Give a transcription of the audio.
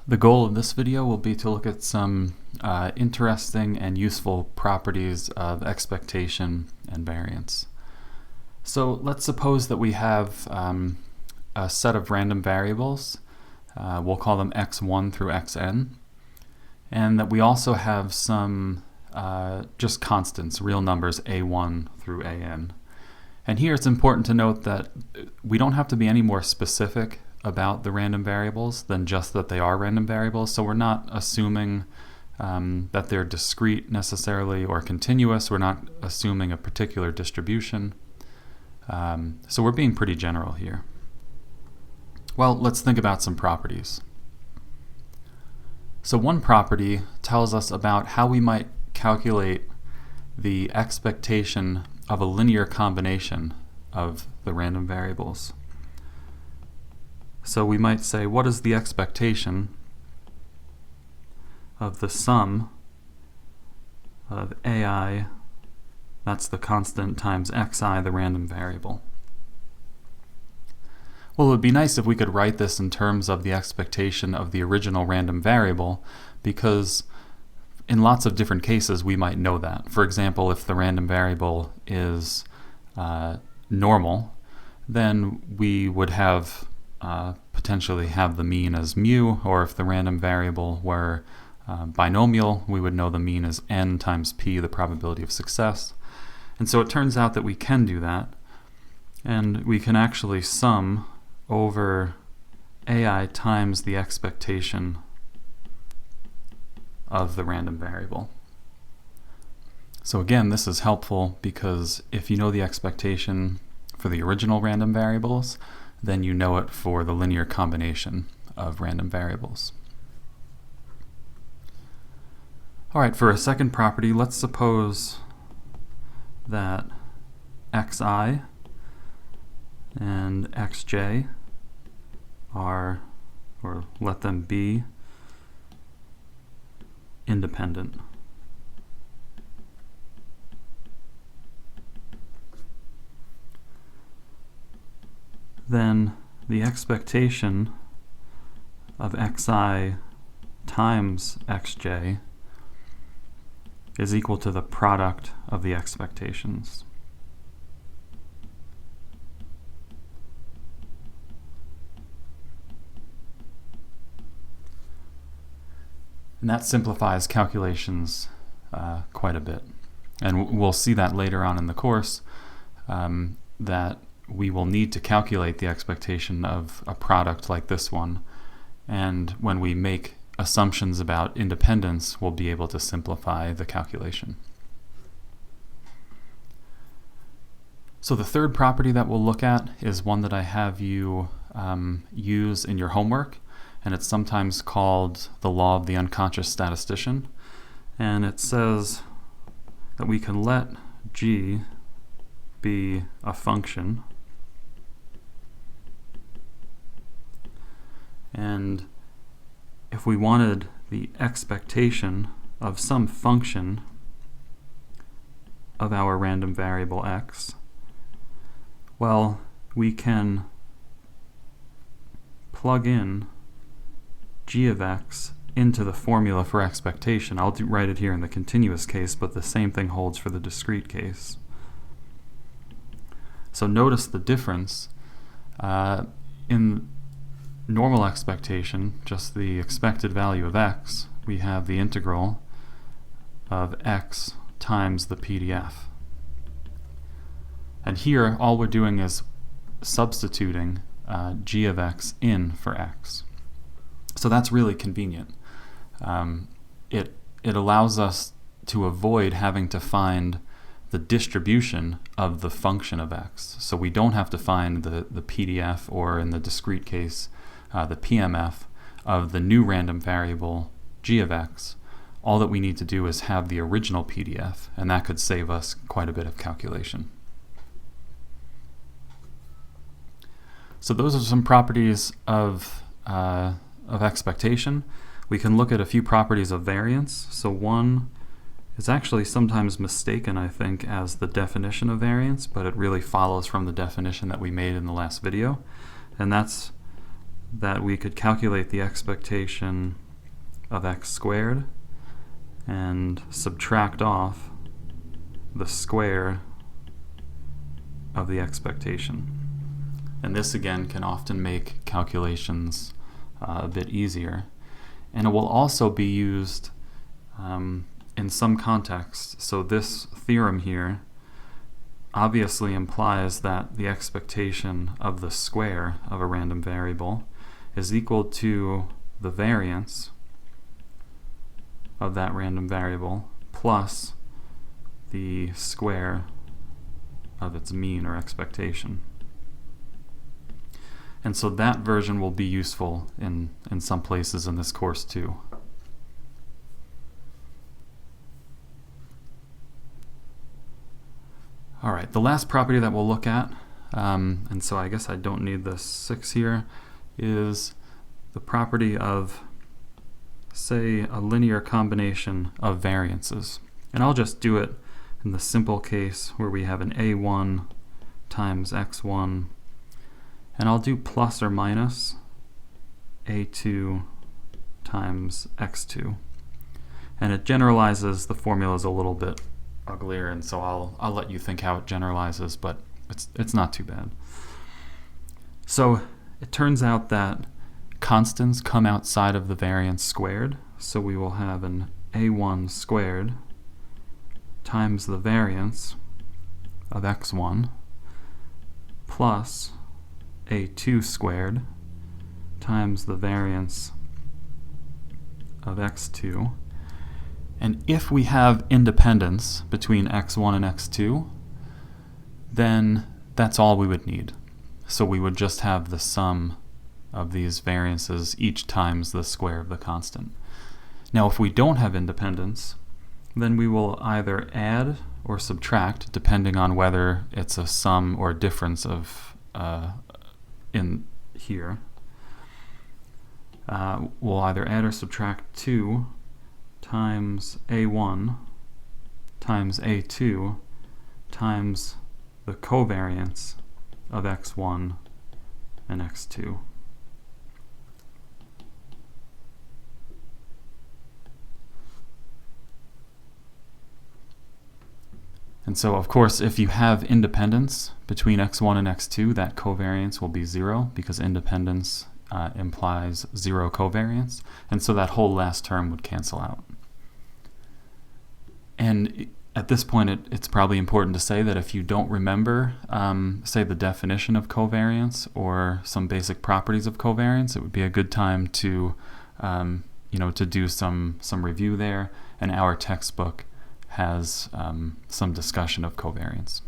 The goal of this video will be to look at some interesting and useful properties of expectation and variance. So let's suppose that we have a set of random variables, we'll call them x1 through xn, and that we also have some just constants, real numbers a1 through an. And here it's important to note that we don't have to be any more specific about the random variables than just that they are random variables. So we're not assuming that they're discrete necessarily or continuous. We're not assuming a particular distribution. So we're being pretty general here. Well, let's think about some properties. So one property tells us about how we might calculate the expectation of a linear combination of the random variables. So we might say, what is the expectation of the sum of ai, that's the constant, times xi, the random variable? Well, it would be nice if we could write this in terms of the expectation of the original random variable, because in lots of different cases we might know that. For example, if the random variable is normal, then we would have potentially have the mean as mu, or if the random variable were binomial, we would know the mean as n times p, the probability of success. And so it turns out that we can do that, and we can actually sum over ai times the expectation of the random variable. So again, this is helpful because if you know the expectation for the original random variables, then you know it for the linear combination of random variables. All right, for a second property, let's suppose that xi and xj are, or let them be, independent. Then the expectation of xi times xj is equal to the product of the expectations. And that simplifies calculations quite a bit. And we'll see that later on in the course, that we will need to calculate the expectation of a product like this one. And when we make assumptions about independence, we'll be able to simplify the calculation. So the third property that we'll look at is one that I have you use in your homework, and it's sometimes called the law of the unconscious statistician. And it says that we can let g be a function, and if we wanted the expectation of some function of our random variable x, well, we can plug in g of x into the formula for expectation. I'll write it here in the continuous case, but the same thing holds for the discrete case. So notice the difference. In normal expectation, just the expected value of x, we have the integral of x times the PDF. And here all we're doing is substituting g of x in for x. So that's really convenient. It allows us to avoid having to find the distribution of the function of x. So we don't have to find the PDF, or in the discrete case, the PMF of the new random variable g of x. All that we need to do is have the original PDF, and that could save us quite a bit of calculation. So those are some properties of expectation. We can look at a few properties of variance. So one is actually sometimes mistaken, I think, as the definition of variance, but it really follows from the definition that we made in the last video, and that's that we could calculate the expectation of x squared and subtract off the square of the expectation. And this again can often make calculations a bit easier. And it will also be used in some contexts. So this theorem here obviously implies that the expectation of the square of a random variable is equal to the variance of that random variable plus the square of its mean or expectation. And so that version will be useful in some places in this course too. All right, the last property that we'll look at, and so I guess I don't need the 6 here, is the property of, say, a linear combination of variances. And I'll just do it in the simple case where we have an a1 times x1, and I'll do plus or minus a2 times x2. And it generalizes, the formula is a little bit uglier, and so I'll let you think how it generalizes, but it's not too bad. So it turns out that constants come outside of the variance squared, so we will have an a1 squared times the variance of x1 plus a2 squared times the variance of x2. And if we have independence between x1 and x2, then that's all we would need. So we would just have the sum of these variances each times the square of the constant. Now if we don't have independence, then we will either add or subtract depending on whether it's a sum or difference of in here. We'll either add or subtract 2 times a1 times a2 times the covariance of x1 and x2. And so, of course, if you have independence between x1 and x2, that covariance will be 0 because independence implies 0 covariance. And so that whole last term would cancel out. And at this point, it's probably important to say that if you don't remember, say, the definition of covariance or some basic properties of covariance, it would be a good time to, to do some review there. And our textbook has some discussion of covariance.